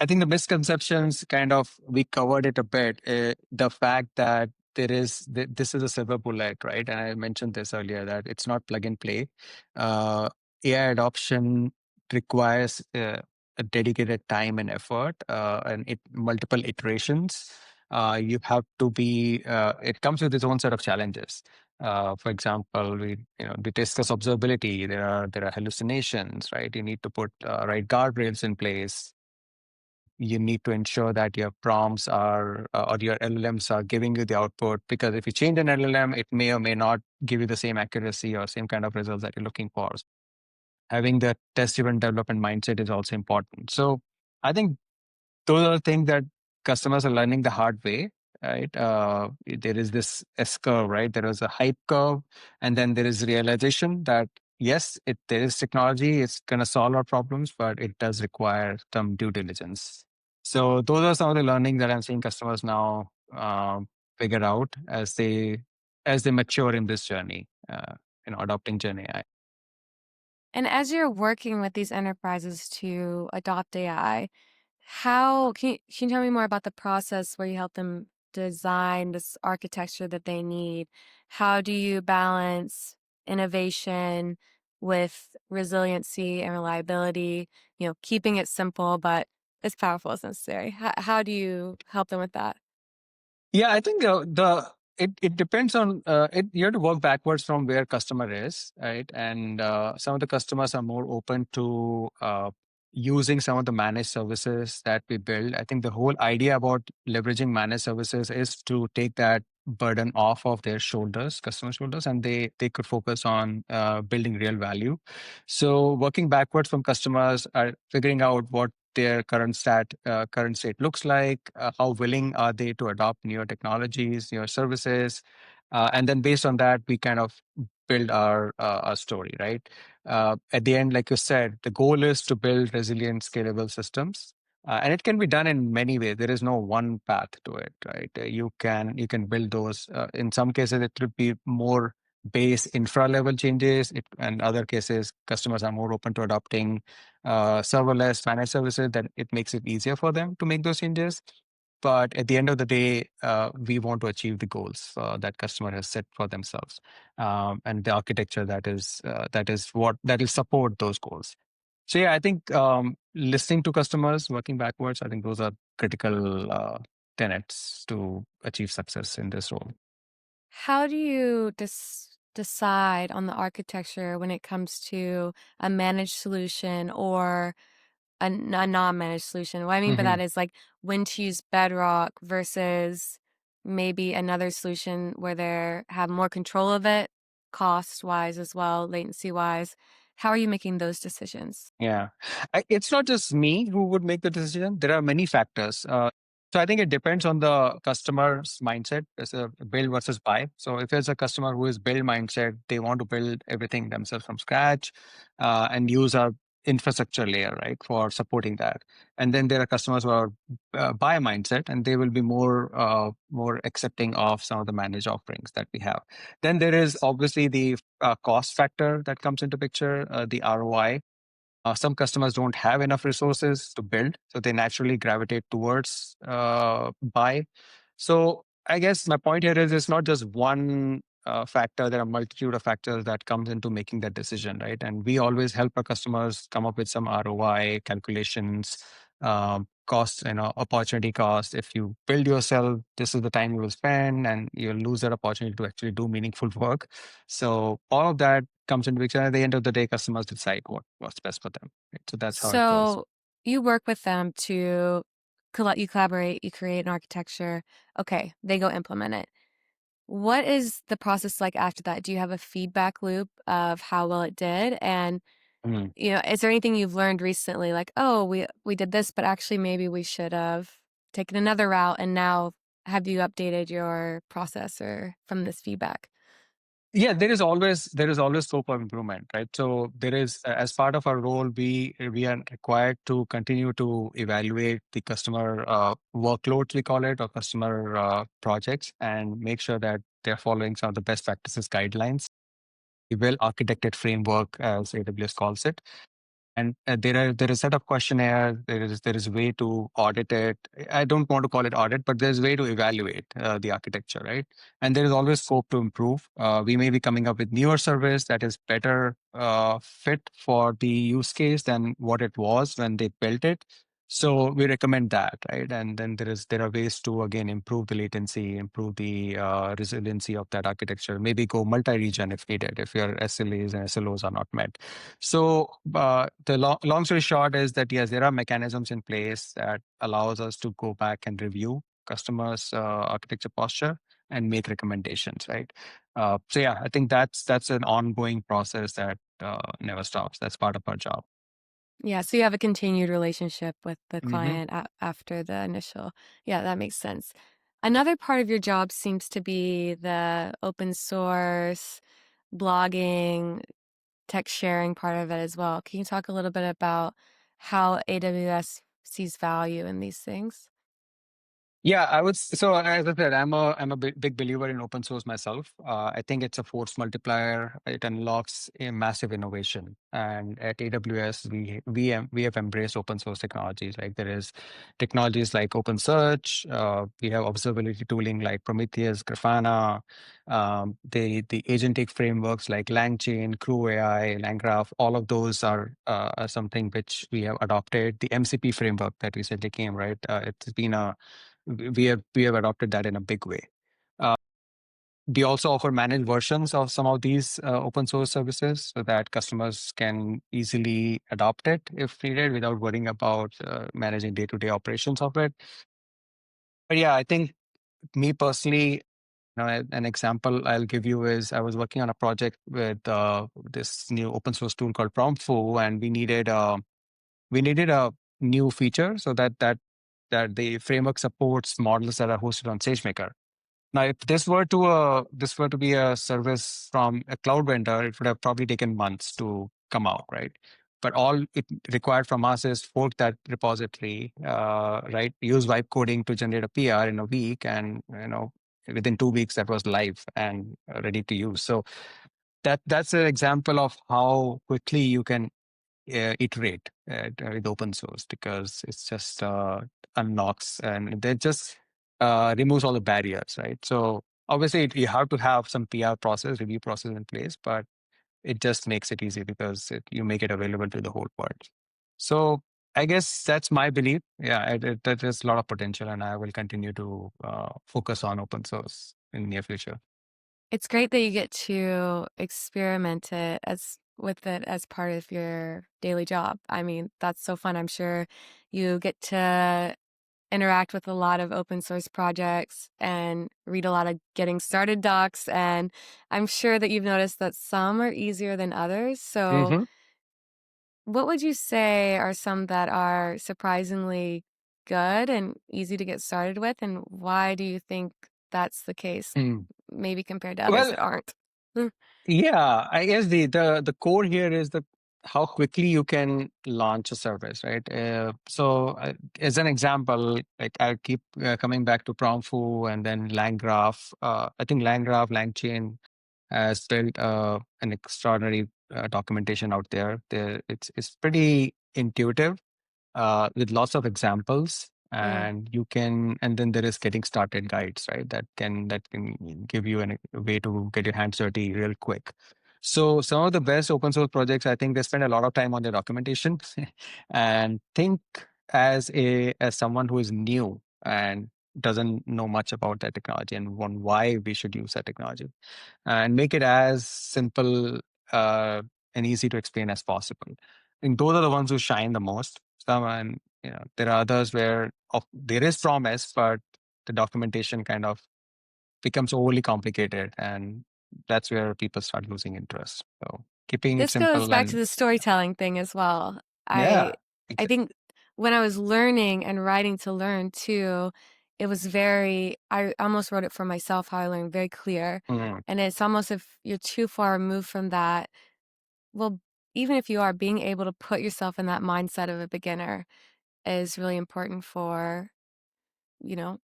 I think the misconceptions kind of we covered it a bit. The fact that this is a silver bullet, right? And I mentioned this earlier that it's not plug and play. Uh, AI adoption requires a dedicated time and effort, and multiple iterations. You have to be. It comes with its own set of challenges. For example, we discuss observability. There are hallucinations, right? You need to put right guardrails in place. You need to ensure that your prompts are or your LLMs are giving you the output, because if you change an LLM, it may or may not give you the same accuracy or same kind of results that you're looking for. Having the test-driven development mindset is also important. So I think those are things that customers are learning the hard way, right? There is this S curve, right? There is a hype curve, and then there is realization that yes, there is technology, it's going to solve our problems, but it does require some due diligence. So those are some of the learning that I'm seeing customers now figure out as they mature in this journey, adopting Gen AI. And as you're working with these enterprises to adopt AI, how can you tell me more about the process where you help them design this architecture that they need? How do you balance innovation with resiliency and reliability? Keeping it simple but as powerful as necessary. How do you help them with that? Yeah, I think it depends on it. You have to work backwards from where customer is, right? And some of the customers are more open to using some of the managed services that we build. I think the whole idea about leveraging managed services is to take that burden off of their shoulders, customer shoulders, and they could focus on building real value. So working backwards from customers, are figuring out what their current state looks like, how willing are they to adopt newer technologies, newer services, and then based on that, we kind of build our story, right? At the end, like you said, the goal is to build resilient, scalable systems, and it can be done in many ways. There is no one path to it, right? You can build those. In some cases, it would be more base infra level changes. In other cases, customers are more open to adopting serverless managed services. That it makes it easier for them to make those changes. But at the end of the day, we want to achieve the goals that customer has set for themselves, and the architecture that will support those goals. So yeah, I think listening to customers, working backwards, I think those are critical tenets to achieve success in this role. How do you decide on the architecture when it comes to a managed solution or a non-managed solution? What I mean by Hmm. that is like when to use Bedrock versus maybe another solution where they have more control of it, cost-wise as well, latency-wise. How are you making those decisions? Yeah. It's not just me who would make the decision. There are many factors. So I think it depends on the customer's mindset. It's a build versus buy. So if there's a customer who is build mindset, they want to build everything themselves from scratch and use our infrastructure layer, right, for supporting that. And then there are customers who are buy mindset, and they will be more accepting of some of the managed offerings that we have. Then there is obviously the cost factor that comes into picture, the ROI. Some customers don't have enough resources to build, so they naturally gravitate towards buy. So I guess my point here is it's not just one factor. There are multitude of factors that comes into making that decision, right? And we always help our customers come up with some ROI calculations, cost, opportunity cost. If you build yourself, this is the time you will spend, and you'll lose that opportunity to actually do meaningful work. So all of that comes into picture. At the end of the day, customers decide what's best for them. Right? So that's how it goes. So you work with them to you collaborate, you create an architecture. Okay, they go implement it. What is the process like after that? Do you have a feedback loop of how well it did? And, Mm. is there anything you've learned recently like, "Oh, we did this, but actually maybe we should have taken another route," and now have you updated your process or from this feedback? Yeah, there is always scope for improvement, right? So there is, as part of our role, we are required to continue to evaluate the customer workloads, we call it, or customer projects, and make sure that they're following some of the best practices guidelines. A well architected framework, as AWS calls it. And there is a set of questionnaire. There is a way to audit it. I don't want to call it audit, but there's a way to evaluate the architecture, right? And there is always scope to improve. We may be coming up with newer service that is better fit for the use case than what it was when they built it. So we recommend that, right? And then there are ways to again improve the latency, improve the resiliency of that architecture. Maybe go multi-region if needed, if your SLAs and SLOs are not met. So the long story short is that yes, there are mechanisms in place that allows us to go back and review customers' architecture posture and make recommendations, right? So yeah, I think that's an ongoing process that never stops. That's part of our job. Yeah, so you have a continued relationship with the Hmm. client after the initial. Yeah, that makes sense. Another part of your job seems to be the open source, blogging, tech sharing part of it as well. Can you talk a little bit about how AWS sees value in these things? Yeah, so as I said, I'm a big believer in open source myself. I think it's a force multiplier. It unlocks a massive innovation. And at AWS, we have embraced open source technologies. Like there is technologies like OpenSearch. We have observability tooling like Prometheus, Grafana. The agentic frameworks like LangChain, Crew AI, LangGraph. All of those are something which we have adopted. The MCP framework that recently came, right? It's been a we have adopted that in a big way. Uh, We also offer managed versions of some of these open source services so that customers can easily adopt it if needed without worrying about managing day-to-day operations of it. But yeah, I think me personally, an example I'll give you is I was working on a project with this new open source tool called PromptFu, and we needed a new feature so that the framework supports models that are hosted on SageMaker. Now, if this were to be a service from a cloud vendor, it would have probably taken months to come out, right? But all it required from us is fork that repository, right? Use vibe coding to generate a PR in a week, and within 2 weeks that was live and ready to use. So that's an example of how quickly you can iterate with open source, because it's just unlocks and they just removes all the barriers, right? So obviously you have to have some PR process, review process in place, but it just makes it easy because you make it available to the whole world. So I guess that's my belief. Yeah, that there's a lot of potential, and I will continue to focus on open source in the near future. It's great that you get to experiment it with it as part of your daily job. I mean, that's so fun. I'm sure you get to interact with a lot of open source projects and read a lot of getting started docs. And I'm sure that you've noticed that some are easier than others. So, Hmm. what would you say are some that are surprisingly good and easy to get started with? And why do you think that's the case, maybe compared to others Well, that aren't? Mm. yeah, I guess the core here is the how quickly you can launch a service, right? As an example, like I keep coming back to PromFu and then LangGraph. I think LangGraph, LangChain has built an extraordinary documentation out there. It's pretty intuitive with lots of examples, Yeah. and then there is getting started guides, right? That can give you a way to get your hands dirty real quick. So some of the best open source projects, I think they spend a lot of time on their documentation and think as someone who is new and doesn't know much about that technology and why we should use that technology, and make it as simple and easy to explain as possible. And those are the ones who shine the most. Some, and there are others where there is promise, but the documentation kind of becomes overly complicated, and that's where people start losing interest. So keeping it This goes simple back to and the storytelling thing as well. I yeah, I think when I was learning and writing to learn too, it was I almost wrote it for myself how I learned, very clear. mm, And it's almost if you're too far removed from that, well, even if you are, being able to put yourself in that mindset of a beginner is really important for, you know,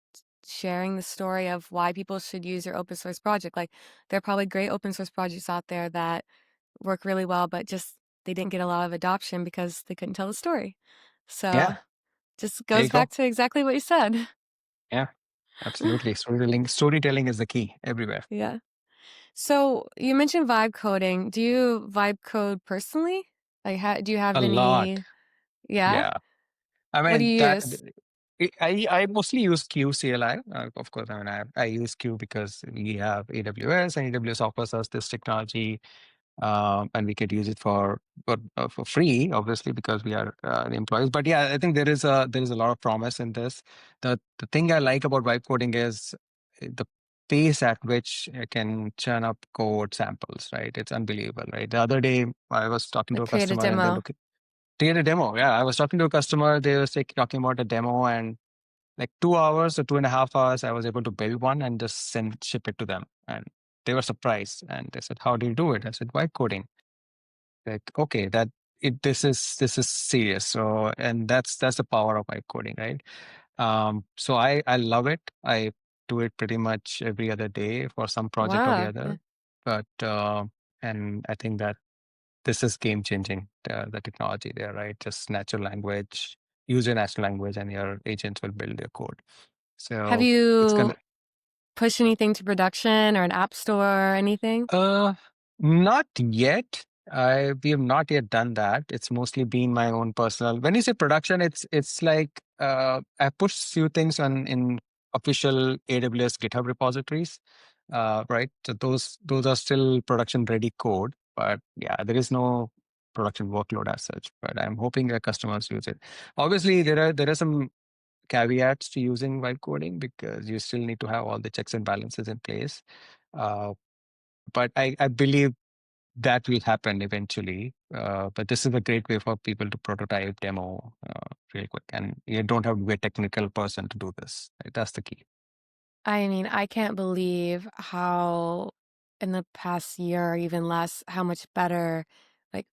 sharing the story of why people should use your open source project. Like, there are probably great open source projects out there that work really well, but just they didn't get a lot of adoption because they couldn't tell the story. So, yeah. just There you goes go. back to exactly what you said. Yeah, absolutely. Storytelling is the key everywhere. Yeah. So, you mentioned vibe coding. Do you vibe code personally? Like, do you have A lot. any? Yeah. Yeah. I What do mean you that use? I mostly use QCLI. Of course, I mean I use Q because we have AWS, and AWS offers us this technology, and we could use it for free, obviously, because we are the employees. But yeah, I think there is a lot of promise in this. The thing I like about vibe coding is the pace at which it can churn up code samples. Right, it's unbelievable. Right, the other day I was talking to Like, a create a customer, and they're demo. looking create a demo. Yeah, I was talking to a customer. They were talking about a demo, and like 2 hours or 2.5 hours, I was able to build one and just ship it to them. And they were surprised, and they said, "How do you do it?" I said, "Vibe coding." Like, okay, this is serious. So, and that's the power of vibe coding, right? So I love it. I do it pretty much every other day for some project or the Wow. Yeah. other. But and I think that this is game changing, the technology there, right? Just natural language, use your natural language, and your agents will build your code. Have So it's you gonna pushed anything to production or an app store or anything? uh not yet. We have not yet done that. It's mostly been my own personal. When you say production, it's like I pushed few things on in official AWS GitHub repositories, right? So those are still production ready code, but yeah, there is no production workload as such. But I'm hoping that customers use it. Obviously, there are some caveats to using vibe coding because you still need to have all the checks and balances in place. Uh, but I believe that will happen eventually. But this is a great way for people to prototype, demo real quick. And you don't have to be a technical person to do this. Right? That's the key. I mean, I can't believe how in the past year or even less, how much better like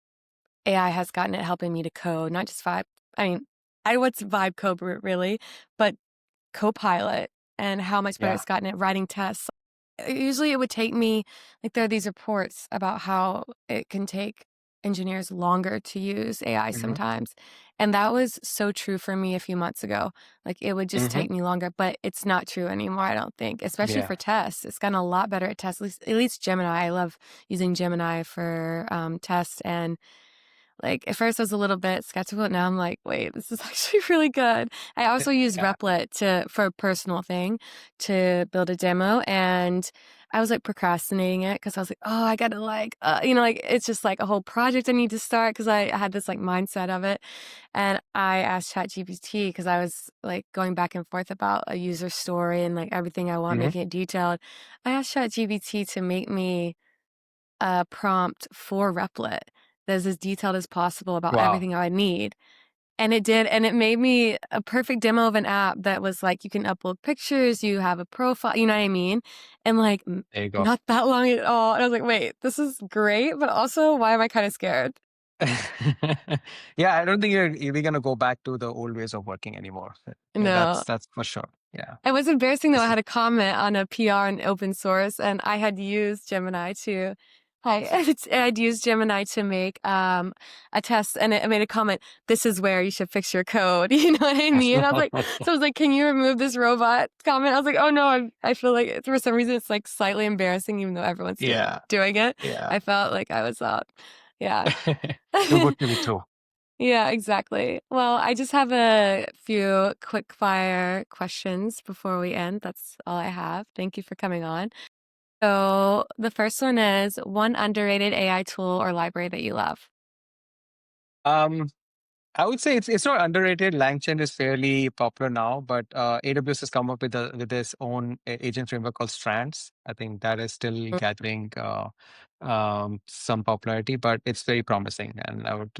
AI has gotten at helping me to code, not just Vibe. I mean, I what's Vibe code really, but Copilot and how much better Yeah. it's gotten at writing tests. Usually it would take me like, there are these reports about how it can take engineers longer to use AI Hmm. sometimes, and that was so true for me a few months ago. Like, it would just Hmm. take me longer, but it's not true anymore, I don't think, especially Yeah. for tests. It's gotten a lot better at tests, at least Gemini. I love using Gemini for, tests, and like, at first I was a little bit skeptical, but now I'm like, "Wait, this is actually really good." I also use Yeah. Replit for a personal thing to build a demo, and I was, like, procrastinating it because I was like, "Oh, I gotta, like, like, it's just, like, a whole project I need to start because I had this, like, mindset of it, and I asked ChatGPT because I was, like, going back and forth about a user story and, like, everything I want, Hmm. making it detailed. I asked ChatGPT to make me a prompt for Replit that's as detailed as possible about Wow. everything I need. And it did, and it made me a perfect demo of an app that was like, you can upload pictures, you have a profile, you know what I mean? And like, There you go. not that long at all. And I was like, wait, this is great, but also, why am I kind of scared? Yeah, I don't think you're gonna go back to the old ways of working anymore. Yeah, No. that's for sure. Yeah. It was embarrassing though. I This is had a comment on a PR and open source, and I had used Gemini to, I'd used Gemini to make a test, and it made a comment. This is where you should fix your code. You know what I mean? I was like, so I was like, can you remove this robot comment? I was like, oh no, I feel like for some reason it's like slightly embarrassing, even though everyone's yeah, doing it. yeah. I felt like I was out. Yeah. Too good to be true. Yeah, exactly. Well, I just have a few quick fire questions before we end. That's all I have. Thank you for coming on. So, the first one is one underrated AI tool or library that you love. Um, I would say it's not underrated. LangChain is fairly popular now, but AWS has come up with with its own agent framework called Strands. I think that is still Mm. gathering some popularity, but it's very promising, and I would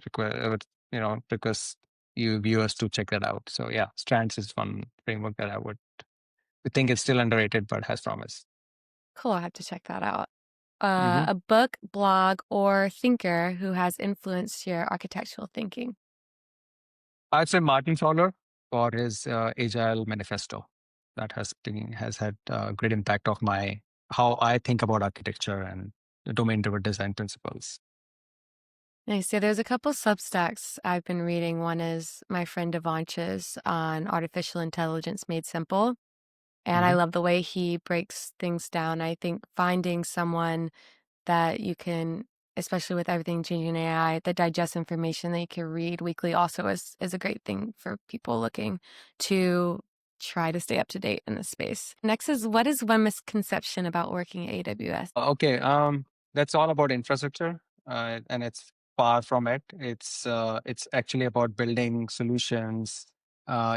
request you viewers to check that out. So yeah, Strands is one framework that I would think it's still underrated, but has promise. Cool, I have to check that out. Hmm. A book, blog, or thinker who has influenced your architectural thinking. I'd say Martin Fowler for his Agile Manifesto. That has had great impact of my how I think about architecture and domain-driven design principles. Nice. Yeah, there's a couple Substacks I've been reading. One is my friend Devanch's on artificial intelligence made simple. And I Hmm. love the way he breaks things down. I think finding someone that you can, especially with everything changing in AI, that digests information that you can read weekly also is a great thing for people looking to try to stay up to date in this space. Next is, what is one misconception about working at AWS? Okay, that's all about infrastructure, and it's far from it. It's actually about building solutions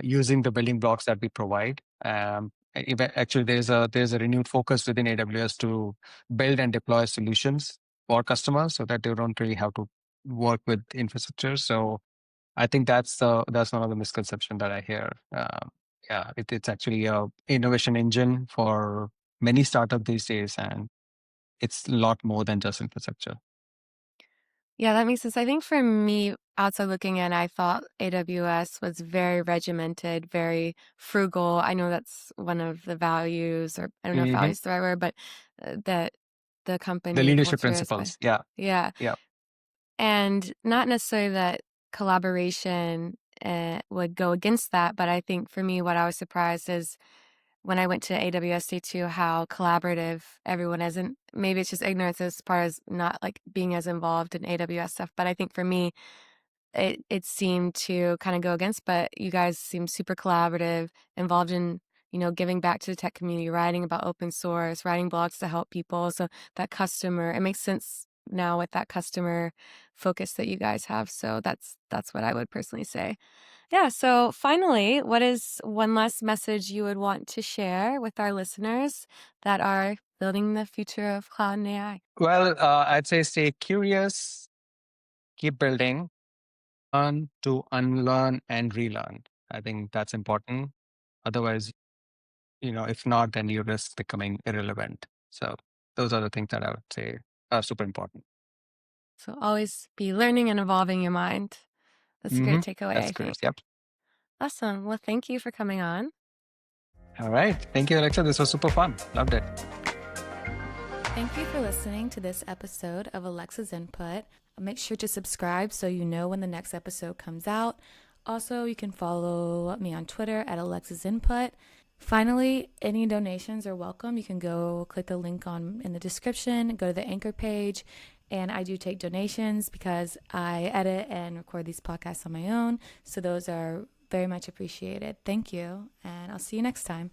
using the building blocks that we provide. Actually, there's a renewed focus within AWS to build and deploy solutions for customers, so that they don't really have to work with infrastructure. So I think that's one of the misconceptions that I hear. Yeah, it's actually a innovation engine for many startups these days, and it's a lot more than just infrastructure. Yeah, that makes sense. I think for me, outside looking in, I thought AWS was very regimented, very frugal. I know that's one of the values, or I don't know if value Hmm. is the right word, but that the The company leadership culture is. But principles. Yeah, yeah, yeah. and not necessarily that collaboration would go against that, but I think for me, what I was surprised is when I went to AWS Day2, how collaborative everyone is. And maybe it's just ignorance as far as not like being as involved in AWS stuff. But I think for me, it seemed to kind of go against, but you guys seem super collaborative, involved in giving back to the tech community, writing about open source, writing blogs to help people. So that customer, it makes sense now with that customer focus that you guys have. So that's what I would personally say. Yeah. So finally, what is one last message you would want to share with our listeners that are building the future of cloud and AI? Well, I'd say stay curious, keep building, learn to unlearn and relearn. I think that's important. Otherwise, if not, then you risk becoming irrelevant. So those are the things that I would say are super important. So always be learning and evolving your mind. That's a great takeaway, That's I great. think. Yep. Awesome. Well, thank you for coming on. All right. Thank you, Alexa. This was super fun. Loved it. Thank you for listening to this episode of Alexa's Input. Make sure to subscribe so you know when the next episode comes out. Also, you can follow me on Twitter at Alexa's Input. Finally, any donations are welcome. You can go click the link in the description, go to the Anchor page, and I do take donations because I edit and record these podcasts on my own. So those are very much appreciated. Thank you, and I'll see you next time.